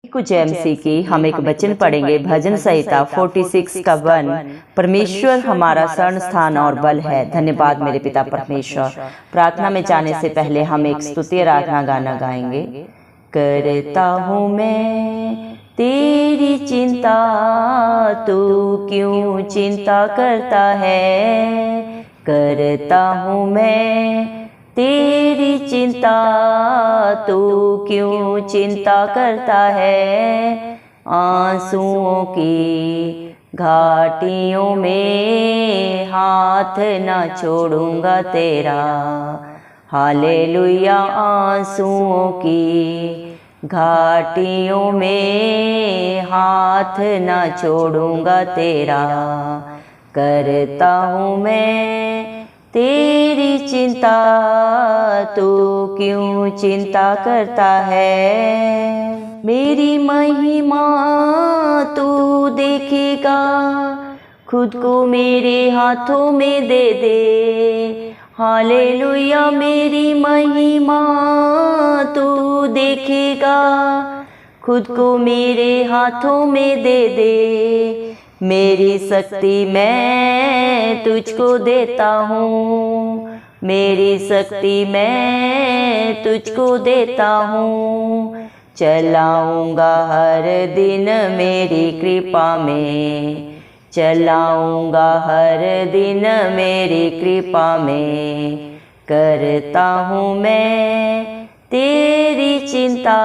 कुछ एमसी की हम एक वचन पढ़ेंगे। भजन संहिता 46 का 1। परमेश्वर हमारा शरण स्थान और बल है। धन्यवाद मेरे पिता परमेश्वर। प्रार्थना में जाने से पहले हम एक स्तुति आराधना गाना गाएंगे। करता हूँ मैं तेरी चिंता, तू क्यों चिंता करता है। करता हूँ मैं तेरी चिंता, तू क्यों चिंता करता है। आंसुओं की घाटियों में हाथ न छोड़ूंगा तेरा। हालेलुया। आंसुओं की घाटियों में हाथ न छोड़ूंगा तेरा। करता हूँ मैं तेरी चिंता, तू क्यों चिंता करता है। मेरी महिमा तू देखेगा, खुद को मेरे हाथों में दे दे। हालेलुया। मेरी महिमा तू देखेगा, खुद को मेरे हाथों में दे दे। मेरी शक्ति मैं तुझको देता हूँ, मेरी शक्ति मैं तुझको देता हूँ। चलाऊंगा हर दिन मेरी कृपा में, चलाऊंगा हर दिन मेरी कृपा में। करता हूँ मैं तेरी चिंता,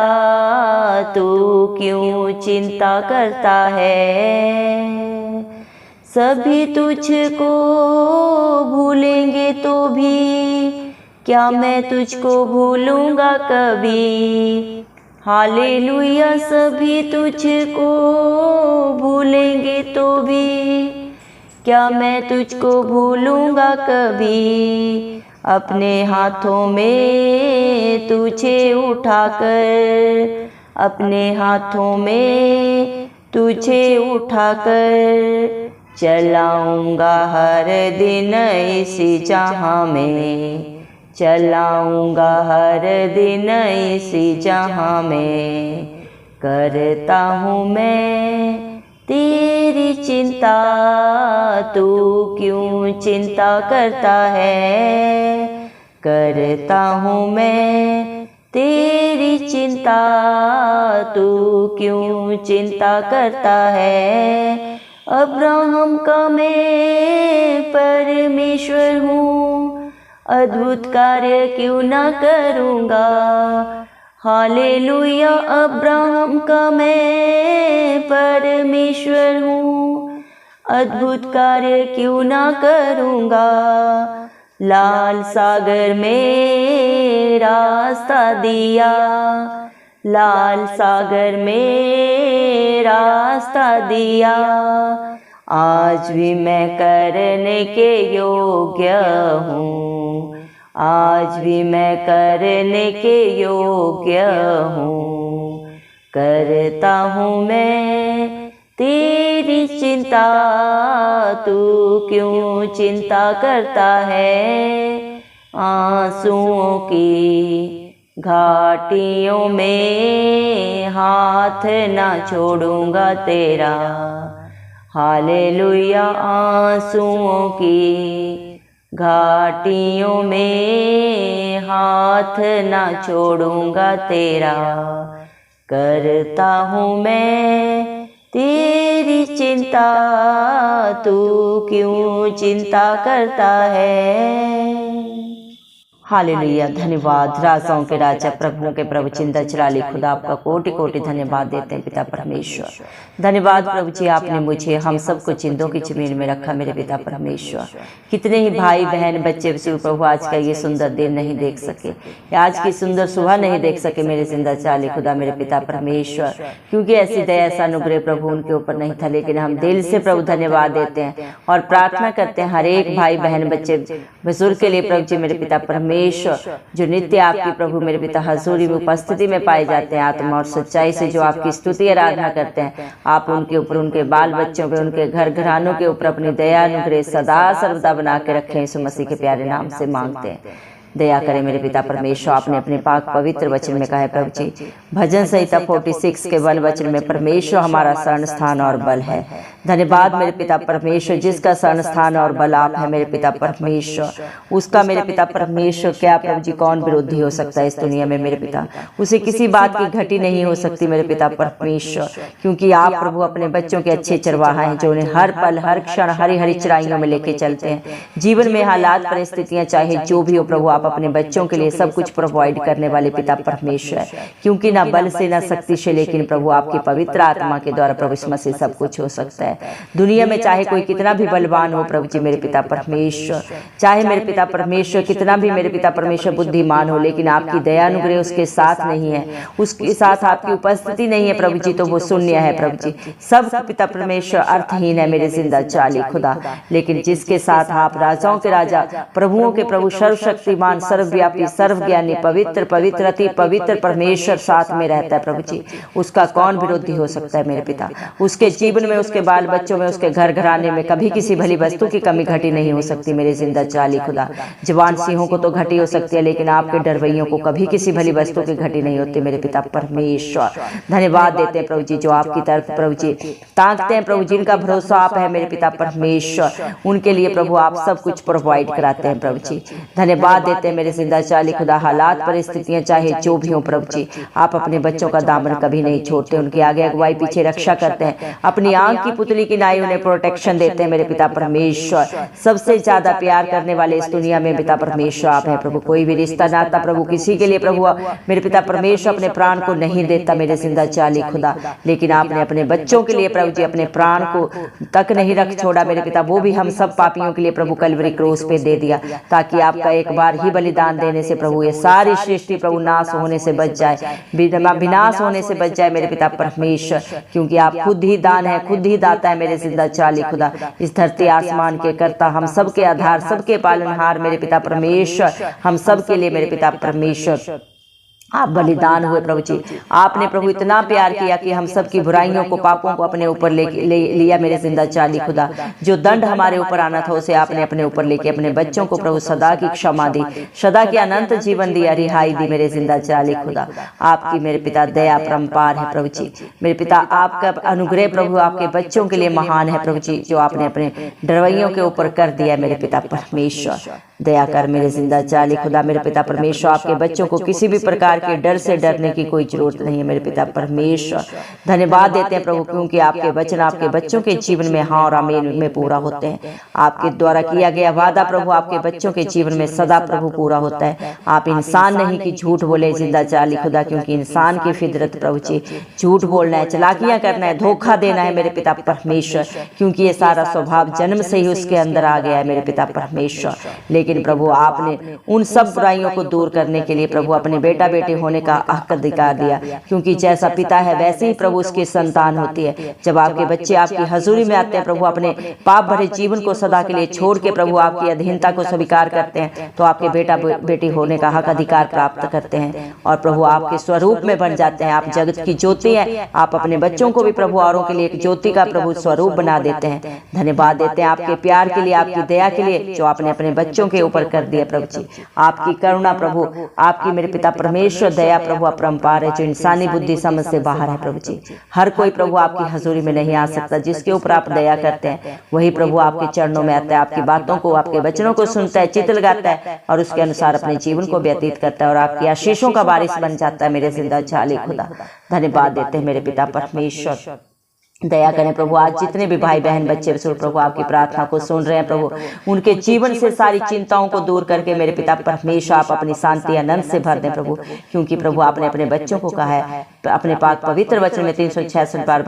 तू क्यों चिंता करता है। सभी तुझको भूलेंगे तो भी क्या मैं तुझको भूलूंगा कभी। हालेलुया। सभी तुझको भूलेंगे तो भी क्या मैं तुझको भूलूंगा कभी। अपने हाथों में तुझे उठाकर, अपने हाथों में तुझे उठाकर चलाऊंगा हर दिन इसी जहां में, चलाऊंगा हर दिन इसी जहां में। करता हूँ मैं तेरी चिंता, तू क्यों चिंता करता है। करता हूँ मैं तेरी चिंता, तू क्यों चिंता करता है। अब्राहम का मैं परमेश्वर हूँ, अद्भुत कार्य क्यों ना करूँगा। हालेलुया। अब्राहम का मैं परमेश्वर हूँ, अद्भुत कार्य क्यों ना करूँगा। लाल सागर में रास्ता दिया, लाल सागर में रास्ता दिया। आज भी मैं करने के योग्य हूँ, आज भी मैं करने के योग्य हूँ। करता हूँ मैं तेरी चिंता, तू क्यों चिंता करता है। आंसुओं की घाटियों में हाथ ना छोड़ूंगा तेरा। हालेलुया। आंसुओं की घाटियों में हाथ ना छोड़ूंगा तेरा। करता हूँ मैं तेरी चिंता, तू क्यों चिंता करता है। हालेलुया। धन्यवाद। राजाओं के राजा, प्रभुओं के प्रभु, चिंता चलाली खुदा, आपका कोटि कोटि धन्यवाद देते हैं पिता परमेश्वर। धन्यवाद प्रभु जी, आपने मुझे हम सबको चिंतों की जमीन में रखा मेरे पिता परमेश्वर। कितने ही भाई बहन बच्चे प्रभु आज का ये सुंदर दिन नहीं देख सके, आज की सुंदर सुबह नहीं देख सके मेरे जिंदा चाली खुदा मेरे पिता परमेश्वर, क्योंकि ऐसी दया ऐसा अनुग्रह प्रभु उनके ऊपर नहीं था। लेकिन हम दिल से प्रभु धन्यवाद देते हैं और प्रार्थना करते हैं हर एक भाई बहन बच्चे बुजुर्ग के लिए प्रभु जी मेरे पिता परमेश्वर, जो नित्य आपकी प्रभु मेरे पिता हजूरी में उपस्थिति में पाए जाते हैं, आत्मा और सच्चाई से जो आपकी स्तुति आराधना करते हैं, आप उनके ऊपर, उनके बाल बच्चों पे, उनके घर घरानों के ऊपर अपनी दया अनुग्रह सदा सर्वदा बना के रखें। यीशु मसीह के प्यारे नाम से मांगते हैं, दया करें मेरे पिता परमेश्वर। आपने अपने पाक पवित्र वचन में कहा है प्रभु जी, भजन संहिता 46 के 1 वचन में, परमेश्वर हमारा शरण स्थान और बल है। धन्यवाद मेरे पिता परमेश्वर, जिसका शरण स्थान और बल आप है मेरे पिता परमेश्वर, उसका मेरे पिता परमेश्वर क्या प्रभु जी कौन विरोधी हो सकता है इस दुनिया में मेरे पिता। उसे किसी बात की घटी नहीं हो सकती मेरे पिता परमेश्वर, क्योंकि आप प्रभु अपने बच्चों के अच्छे चरवाहा हैं, जो उन्हें हर पल हर क्षण हरी हरी चराइयों में लेके चलते हैं। जीवन में हालात परिस्थितियां चाहे जो भी हो प्रभु, आप अपने बच्चों के लिए सब कुछ प्रोवाइड करने वाले पिता परमेश्वर, क्योंकि ना बल से ना शक्ति से, लेकिन प्रभु आपकी पवित्र आत्मा के द्वारा प्रभु इस मसीह सब कुछ हो सकता है। दुनिया में चाहे कोई कितना भी बलवान हो प्रभु जी मेरे पिता परमेश्वर, चाहे मेरे पिता परमेश्वर कितना भी मेरे पिता परमेश्वर बुद्धिमान हो, लेकिन आपकी दया अनुग्रह उसके साथ नहीं है, उसके साथ आपकी उपस्थिति नहीं है प्रभु जी, तो वो शून्य है प्रभु जी। सब पिता परमेश्वर अर्थहीन है मेरे जिंदा चाली खुदा, लेकिन जिसके साथ आप राजाओं के राजा प्रभुओं के प्रभु सर्वशक्तिमान सर्वव्यापी सर्वज्ञानी पवित्र पवित्र अति पवित्र परमेश्वर साथ में रहता है प्रभु जी, उसका कौन विरोधी हो सकता है मेरे पिता। उसके जीवन में, उसके बाल बच्चों में, उसके घर घराने में कभी किसी भली वस्तु की कमी घटी नहीं हो सकती मेरे जिंदा चाली खुदा। जवान सिंहों को तो घटी हो सकती है, लेकिन आपके डरवैयों को कभी किसी भली वस्तु की घटी नहीं होती मेरे पिता परमेश्वर। धन्यवाद देते हैं प्रभु जी जो आपकी तरफ प्रभु जी ताकते हैं प्रभु, जिनका भरोसा आप है मेरे पिता परमेश्वर, उनके लिए प्रभु आप सब कुछ प्रोवाइड कराते हैं प्रभु जी। धन्यवाद देते हैं मेरे जिंदा चाली खुदा। हालात परिस्थितियां चाहे जो भी हो प्रभु जी, आप अपने बच्चों का दामन कभी नहीं छोड़ते, उनके आगे अगुवाई पीछे रक्षा करते हैं, अपनी आंख की पुतली की नाई उन्हें प्रोटेक्शन देते हैं मेरे पिता परमेश्वर। सबसे ज्यादा प्यार करने वाले इस दुनिया में पिता परमेश्वर आप हैं प्रभु। कोई भी रिश्ता नाता प्रभु किसी के लिए प्रभु मेरे पिता परमेश्वर अपने प्राण को नहीं देता मेरे जिंदा चाली खुदा, लेकिन आपने अपने बच्चों के लिए प्रभु जी अपने प्राण को तक नहीं रख छोड़ा मेरे पिता, वो भी हम सब पापियों के लिए प्रभु कलवरी क्रूस पे दे दिया, ताकि आपका एक बार ही बलिदान देने से प्रभु ये सारी सृष्टि प्रभु नाश होने से बच जाए, विनाश होने से बच जाए मेरे पिता परमेश्वर, क्योंकि आप खुद ही दान है, खुद ही दाता है मेरे जिंदा चाली खुदा। इस धरती आसमान के कर्ता, हम सब के आधार, सबके पालनहार मेरे पिता परमेश्वर, हम सब के लिए मेरे पिता परमेश्वर आप बलिदान हुए प्रभु जी। आपने प्रभु इतना प्यार किया कि हम सब की बुराइयों को पापों को अपने ऊपर लिया मेरे जिंदा चाली खुदा। जो दंड हमारे ऊपर आना था उसे आपने अपने ऊपर लेके अपने बच्चों को प्रभु सदा की क्षमा दी, सदा की अनंत जीवन दिया, रिहाई दी मेरे जिंदा चाली खुदा। आपकी मेरे पिता दया परम्पार है प्रभु जी। मेरे पिता आपका अनुग्रह प्रभु आपके बच्चों के लिए महान है प्रभु जी, जो आपने अपने डरवैयों के ऊपर कर दिया मेरे पिता परमेश्वर। दया कर मेरे जिंदा चाली खुदा। मेरे पिता परमेश्वर आपके बच्चों को किसी भी प्रकार के डर से डरने की कोई जरूरत नहीं है मेरे पिता परमेश्वर। धन्यवाद देते हैं प्रभु, क्योंकि आपके वचन आपके बच्चों के जीवन में हाँ और आमीन में पूरा होते हैं। आपके द्वारा किया गया वादा प्रभु आपके बच्चों के जीवन में सदा प्रभु पूरा होता है। आप इंसान नहीं कि झूठ बोले जिंदा चाली खुदा, क्योंकि इंसान की फितरत प्रभु जी झूठ बोलना है, चलाकियां करना है, धोखा देना है मेरे पिता परमेश्वर, क्योंकि ये सारा स्वभाव जन्म से ही उसके अंदर आ गया है मेरे पिता परमेश्वर। लेकिन प्रभु आपने उन सब बुराइयों को दूर करने के लिए प्रभु अपने बेटा बेटे होने का हक अधिकार दिया, क्योंकि जैसा पिता है वैसे ही प्रभु उसकी संतान होती है। जब आपके बच्चे आपकी हजूरी में आते हैं प्रभु, अपने पाप भरे जीवन को सदा के लिए छोड़ के प्रभु आपकी अधीनता को स्वीकार करते हैं, तो आपके बेटा बेटी होने का हक अधिकार प्राप्त करते हैं और प्रभु आपके स्वरूप में बन जाते हैं। आप जगत की ज्योति हैं। आप अपने बच्चों को भी प्रभु औरों के लिए एक ज्योति का प्रभु स्वरूप बना देते हैं। धन्यवाद देते हैं आपके प्यार के लिए, आपकी दया के लिए, जो आपने अपने बच्चों के ऊपर कर दिया प्रभु जी। आपकी करुणा प्रभु, आपकी मेरे पिता परमेश्वर दया प्रभु अपरंपार है, जो इंसानी बुद्धि समझ से बाहर है प्रभु जी। हर कोई प्रभु आपकी हजूरी में नहीं आ सकता। जिसके ऊपर आप दया करते हैं वही प्रभु आपके चरणों में आता है, आपकी बातों को आपके वचनों को सुनता है, चित्त लगाता है और उसके अनुसार अपने जीवन को व्यतीत करता है और आपकी आशीषों का बारिश बन जाता है मेरे जिंदा चाली खुदा। धन्यवाद देते हैं मेरे पिता परमेश्वर। दया करें प्रभु, आज जितने भी भाई बहन बच्चे प्रभु आपकी प्रार्थना को सुन रहे हैं प्रभु, उनके जीवन से सारी चिंताओं को दूर करके मेरे पिता परमेश्वर आप अपनी शांति आनंद से भर दें प्रभु, क्योंकि प्रभु आपने अपने बच्चों को कहा है अपने पाक पवित्र वचन में 366 बार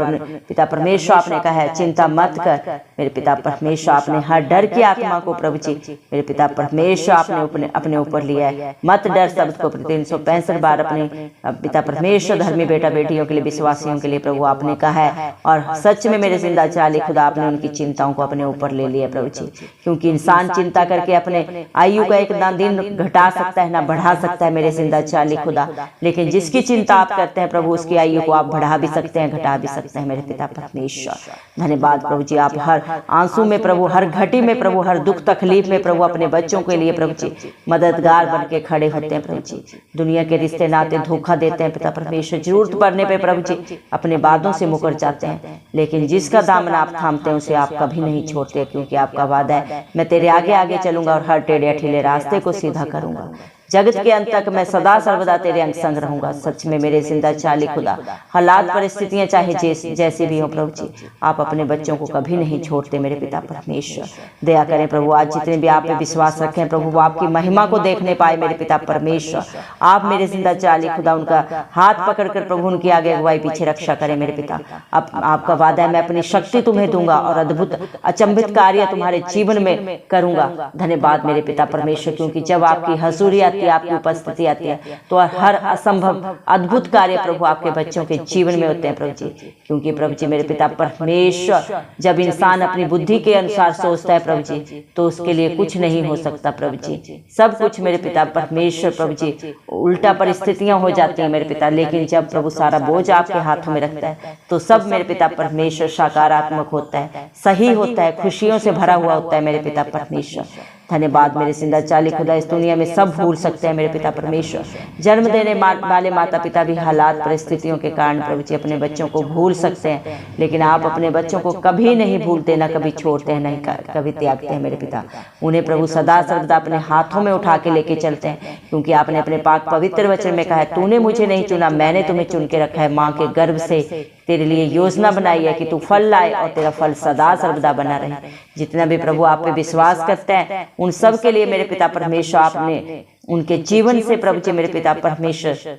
पिता परमेश्वर आपने कहा है चिंता मत कर मेरे पिता परमेश्वर। आपने हर डर की आत्मा को प्रभु जी मेरे पिता परमेश्वर आपने अपने ऊपर लिया है। मत डर शब्द को 365 बार अपने पिता परमेश्वर धर्मी बेटा बेटियों के लिए, विश्वासियों के लिए प्रभु आपने कहा है और सच में मेरे जिंदा चाली खुदा आपने उनकी चिंताओं को अपने ऊपर ले लिया प्रभु जी, क्योंकि इंसान चिंता करके अपने आयु का एक दिन घटा सकता है ना बढ़ा सकता है मेरे जिंदा चाली खुदा, लेकिन जिसकी चिंता आप करते हैं प्रभु उसकी आयु को आप बढ़ा भी सकते हैं घटा भी सकते हैं मेरे पिता परमेश्वर। धन्यवाद प्रभु जी, आप हर आंसू में प्रभु, हर घटी में प्रभु, हर दुख तकलीफ में प्रभु अपने बच्चों के लिए प्रभु जी मददगार बन के खड़े होते हैं प्रभु जी। दुनिया के रिश्ते नाते धोखा देते हैं पिता परमेश्वर, जरूरत पड़ने पे प्रभु जी अपने वादों से मुकर जाते हैं, लेकिन जिसका दामन आप थामते हैं उसे आप कभी नहीं छोड़ते, क्योंकि आपका वादा है मैं तेरे आगे आगे चलूंगा और हर टेढ़े अठीले रास्ते को सीधा करूंगा। जगत के अंत तक मैं सदा सर्वदा तेरे अंग संग रहूंगा। सच में मेरे जिंदा चाली खुदा, हालात परिस्थितियां चाहे जैसी भी हो प्रभु जी, आप अपने बच्चों को कभी नहीं छोड़ते मेरे पिता परमेश्वर। दया करें प्रभु, आज जितने भी आप पे विश्वास रखें प्रभु वो आपकी महिमा को देखने पाए मेरे पिता परमेश्वर। आप मेरे जिंदा चाली खुदा उनका हाथ पकड़कर प्रभु उनकी आगे अगुवाई पीछे रक्षा करें मेरे पिता। अब आपका वादा है मैं अपनी शक्ति तुम्हें दूंगा और अद्भुत अचंभित कार्य तुम्हारे जीवन में करूंगा। धन्यवाद मेरे पिता परमेश्वर, क्योंकि जब आपकी हजूरी आपकी उपस्थिति आती है तो हर असंभव अद्भुत कार्य प्रभु आपके बच्चों के जीवन में होते हैं प्रभु जी। क्योंकि प्रभु जी मेरे पिता परमेश्वर, जब इंसान अपनी बुद्धि के अनुसार सोचता है प्रभु जी तो उसके लिए कुछ नहीं हो सकता प्रभु जी। सब कुछ मेरे पिता परमेश्वर प्रभु जी उल्टा परिस्थितियां हो जाती हैं मेरे पिता, लेकिन जब प्रभु सारा बोझ आपके हाथों में रखता है तो सब मेरे पिता परमेश्वर सकारात्मक होता है, सही होता है, खुशियों से भरा हुआ होता है मेरे पिता परमेश्वर। धन्यवाद मेरे जिंदा चाली खुदा, इस दुनिया में सब भूल सकते हैं मेरे पिता परमेश्वर। जन्म देने वाले माता पिता भी हालात परिस्थितियों के कारण प्रभु जी अपने बच्चों को भूल सकते हैं, लेकिन आप अपने बच्चों को कभी नहीं भूलते, ना कभी छोड़ते हैं, नहीं कभी त्यागते हैं मेरे पिता। उन्हें प्रभु सदा सर्वदा अपने हाथों में उठा के लेके चलते हैं, क्योंकि आपने अपने पाक पवित्र वचन में कहा है तूने मुझे नहीं चुना, मैंने तुम्हें चुन के रखा है। माँ के गर्भ से तेरे लिए योजना बनाई है कि तू फल लाए और तेरा फल सदा सर्वदा बना रहे। जितना भी प्रभु आप पे विश्वास करते हैं उन सब के लिए मेरे पिता परमेश्वर आपने उनके जीवन से प्रभु जी मेरे पिता परमेश्वर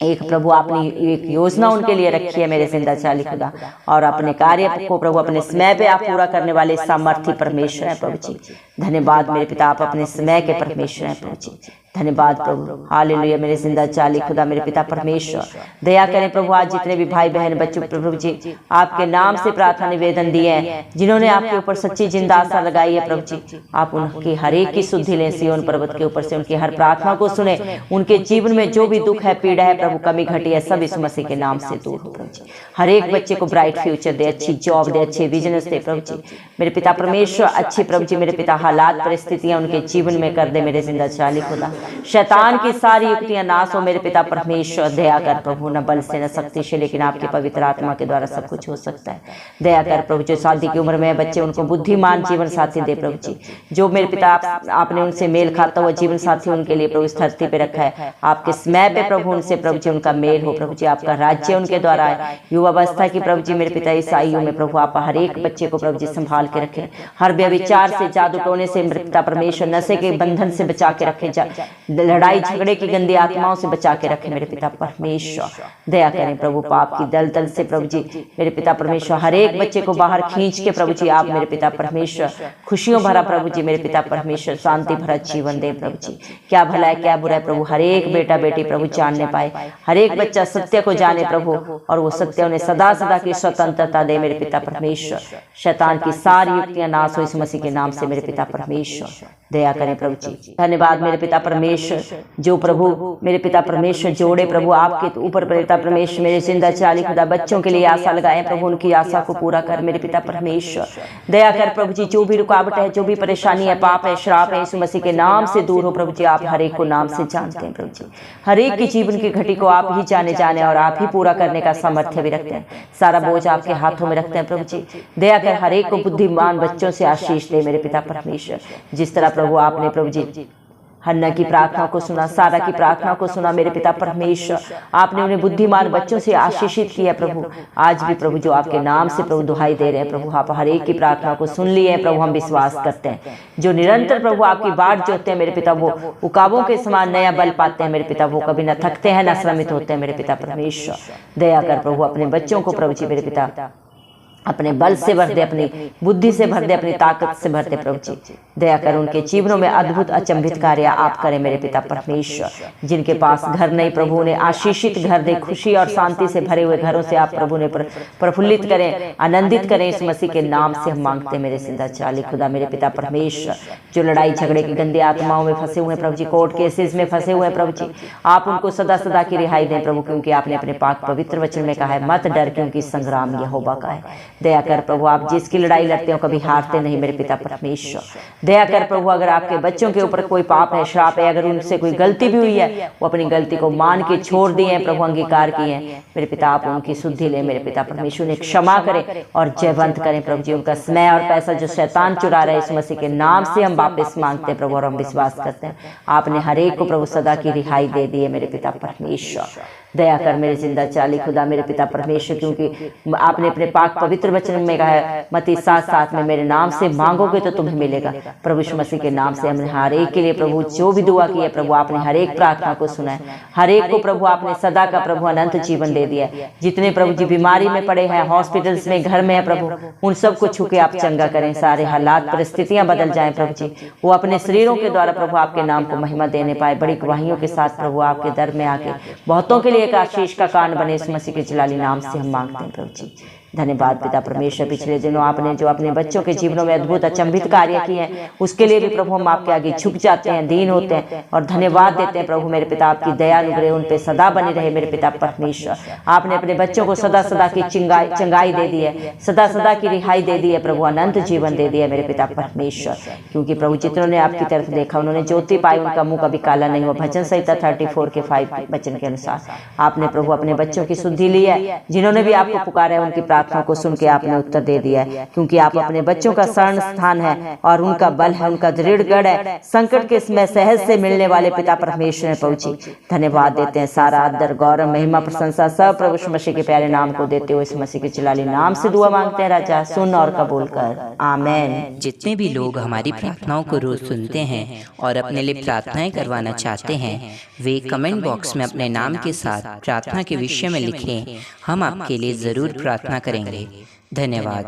एक प्रभु आपने एक योजना उनके लिए रखी है मेरे जिंदा चाली खुदा, और अपने कार्य को प्रभु अपने समय पे आप पूरा करने वाले सामर्थ्य परमेश्वर है प्रभु जी। धन्यवाद मेरे पिता, आप अपने समय के परमेश्वर हैं प्रभु जी। धन्यवाद प्रभु, हालेलुया मेरे जिंदा चाली खुदा मेरे पिता परमेश्वर। दया करें प्रभु, आज जितने भी भाई बहन बच्चों प्रभु जी आपके नाम से प्रार्थना निवेदन दिए हैं, जिन्होंने आपके ऊपर सच्ची जिंदा आशा लगाई है प्रभु जी, आप उनकी हर एक की शुद्धि लें सिय्योन पर्वत के ऊपर से, उनकी हर प्रार्थना को सुने। उनके जीवन में जो भी दुख है, पीड़ा है प्रभु, कमी घटी है, सब यीशु मसीह के नाम से दूर हो प्रभु जी। हर एक बच्चे को ब्राइट फ्यूचर दे, अच्छी जॉब दे, अच्छे बिजनेस दे प्रभु जी मेरे पिता परमेश्वर। अच्छी प्रभु जी मेरे पिता हालात परिस्थितियां उनके जीवन में कर दे मेरे जिंदा चाली खुदा। शैतान की सारी युक्तियां नाश हो मेरे पिता परमेश्वर। दया कर प्रभु, न बल से न शक्ति से, लेकिन आपके पवित्र आत्मा के द्वारा सब कुछ हो सकता है। दया कर प्रभु, जो शादी की उम्र में बच्चे उनको बुद्धिमान जीवन साथी दे प्रभु जी। जो मेरे पिता आपने उनसे मेल खाता हुआ जीवन साथी उनके लिए प्रभु इस धरती पे रखा है, आपके समय पे प्रभु उनसे प्रभु जी उनका मेल हो प्रभु जी। आपका राज्य उनके द्वारा है। युवावस्था की प्रभु जी मेरे पिता इस आयु में प्रभु आप हर एक बच्चे को प्रभु जी संभाल के रखें। हर व्यभिचार से, जादू टोने से मेरे पिता परमेश्वर, नशे के बंधन से बचा के रखें, लड़ाई झगड़े की गंदी आत्माओं से बचा के रखें मेरे पिता परमेश्वर। दया करें प्रभु, पाप की दलदल से प्रभु जी मेरे पिता परमेश्वर हर एक बच्चे को बाहर खींच के प्रभु जी आप मेरे पिता परमेश्वर खुशियों भरा प्रभु जी मेरे पिता परमेश्वर शांति भरा जीवन दे प्रभु जी। क्या भला है क्या बुरा है प्रभु, हर एक बेटा बेटी प्रभु जानने पाए, हर एक बच्चा सत्य को जाने प्रभु, और वो सत्य उन्हें सदा सदा की स्वतंत्रता दे मेरे पिता परमेश्वर। शैतान की सारी युक्तियां नाश हो इस मसीह के नाम से मेरे पिता परमेश्वर। दया करें प्रभु जी। धन्यवाद मेरे पिता परमेश्वर, जो प्रभु मेरे पिता परमेश्वर जोड़े प्रभु आपके ऊपर पिता परमेश्वर मेरे जिंदा चाली खुदा बच्चों के लिए आशा लगाए प्रभु, उनकी आशा को पूरा कर मेरे पिता परमेश्वर। दया कर प्रभु जी, जो भी रुकावट है, जो भी परेशानी है, पाप है, श्राप है, यीशु मसीह के नाम से दूर हो प्रभु जी। आप हर एक को नाम से जानते हैं प्रभु जी, हर एक की जीवन की घटी को आप ही जाने और आप ही पूरा करने का सामर्थ्य भी रखते हैं। सारा बोझ आपके हाथों में रखते हैं प्रभु जी। दया कर हर एक को बुद्धिमान बच्चों से आशीष दे मेरे पिता परमेश्वर। जिस तरह प्रभु आपने प्रभु जी हन्ना की प्रार्थना को सुना, सारा की प्रार्थना को सुना मेरे पिता परमेश्वर, आपने उन्हें बुद्धिमान बच्चों से आशीषित किया प्रभु। आज भी प्रभु जो आपके नाम से प्रभु दुहाई दे रहे हैं प्रभु, आप हर एक की प्रार्थना को सुन लिए हैं प्रभु। हम विश्वास करते हैं जो निरंतर प्रभु आपकी बाट जोते हैं मेरे पिता, वो उकाबों के समान नया बल पाते हैं मेरे पिता। वो कभी न थकते हैं न श्रमित होते हैं मेरे पिता परमेश्वर। दया कर प्रभु अपने बच्चों को प्रभु जी मेरे पिता अपने बल से भर दे, अपनी बुद्धि से भर दे, अपनी ताकत से भर दे प्रभु जी। दया कर उनके जीवनों में अद्भुत अचंभित कार्य आप करें मेरे पिता परमेश्वर। जिनके पास घर नहीं प्रभु ने आशीषित घर दे, खुशी और शांति से भरे हुए घरों से आप प्रभु ने प्रफुल्लित करें, आनंदित करें। इस मसीह के नाम से हम मांगते हैं मेरे जिंदा चाली खुदा मेरे पिता परमेश्वर। जो लड़ाई झगड़े की गंदी आत्माओं में फंसे हुए प्रभु जी, कोर्ट केसेस में फंसे हुए प्रभु जी, आप उनको सदा सदा की रिहाई दें प्रभु, क्योंकि आपने अपने पाक पवित्र वचन में कहा है मत डर क्योंकि संग्राम यहोवा का है। दया कर प्रभु, आप जिसकी लड़ाई लड़ते हो कभी हारते नहीं मेरे पिता परमेश्वर। दया कर प्रभु, अगर आपके बच्चों के ऊपर कोई पाप है, श्राप है, अगर उनसे कोई गलती भी हुई है, वो अपनी गलती को मान के छोड़ दिए हैं प्रभु, अंगीकार किए हैं मेरे पिता, आप उनकी शुद्धि ले मेरे पिता परमेश्वर, ने क्षमा करें और जयवंत करें प्रभु जी। उनका समय और पैसा जो शैतान चुरा रहा है, इस मसीह के नाम से हम वापस मांगते हैं प्रभु, और हम विश्वास करते हैं आपने हर एक को प्रभु सदा की रिहाई दे दी है मेरे पिता परमेश्वर। दया कर मेरे जिंदा चाली खुदा मेरे पिता परमेश्वर, क्योंकि आपने अपने पाक पवित्र वचन में कहा है मत्ती 7:7 में मेरे नाम से मांगोगे तो तुम्हें मिलेगा। प्रभु यीशु मसीह के नाम से हमने हर एक के लिए प्रभु जो भी दुआ की है प्रभु, आपने हर एक प्रार्थना को सुना है, हर एक को प्रभु आपने सदा का प्रभु अनंत जीवन दे दिया है। जितने प्रभु जी बीमारी में पड़े हैं, हॉस्पिटल्स में, घर में है प्रभु, उन सबको छू के आप चंगा करें। सारे हालात परिस्थितियां बदल जाएं प्रभु जी, वो अपने शरीरों के द्वारा प्रभु आपके नाम को महिमा देने पाए। बड़ी गवाहियों के साथ प्रभु आपके दर में आके बहुतों के लिए एक आशीष का कारण बने, इस मसीह के जलाली नाम से हम मांगते हैं प्रभु जी। धन्यवाद पिता परमेश्वर। पिछले दिनों आपने जो अपने बच्चों के जीवनों में अद्भुत अचंभित कार्य किए हैं, उसके लिए भी प्रभु हम आपके आगे झुक जाते हैं, दीन होते हैं और धन्यवाद देते हैं प्रभु मेरे पिता। आपकी दया अनुग्रह उन पे सदा बनी रहे मेरे पिता परमेश्वर। आपने अपने बच्चों को सदा सदा की चंगाई दे दी है, सदा सदा की रिहाई दे दी है प्रभु, अनंत जीवन दे दिया मेरे पिता परमेश्वर। क्योंकि प्रभु जितनों ने आपकी तरफ देखा उन्होंने ज्योति पाई, उनका मुंह कभी काला नहीं हुआ। भजन संहिता 34:5 वचन के अनुसार आपने प्रभु अपने बच्चों की शुद्धि ली है। जिन्होंने भी आपको पुकारा है उनकी प्रार्थना को सुन के आपने उत्तर दे दिया है, क्योंकि आप अपने बच्चों का शरण स्थान है और उनका बल है, उनका दृढ़ गढ़ है। संकट के समय सहज से मिलने वाले पिता परमेश्वर में पहुंची धन्यवाद देते हैं। सारा आदर गौरव महिमा प्रशंसा सब प्रभु यीशु मसीह के प्यारे नाम को देते हुए इस मसीह के जलाली नाम से दुआ मांगते हैं राजा, सुन और कबूल कर, आमीन। जितने भी लोग हमारी प्रार्थनाओं को रोज सुनते हैं और अपने लिए प्रार्थनाएं करवाना चाहते हैं, वे कमेंट बॉक्स में अपने नाम के साथ प्रार्थना के विषय में लिखें, हम आपके लिए जरूर प्रार्थना करेंगे। धन्यवाद।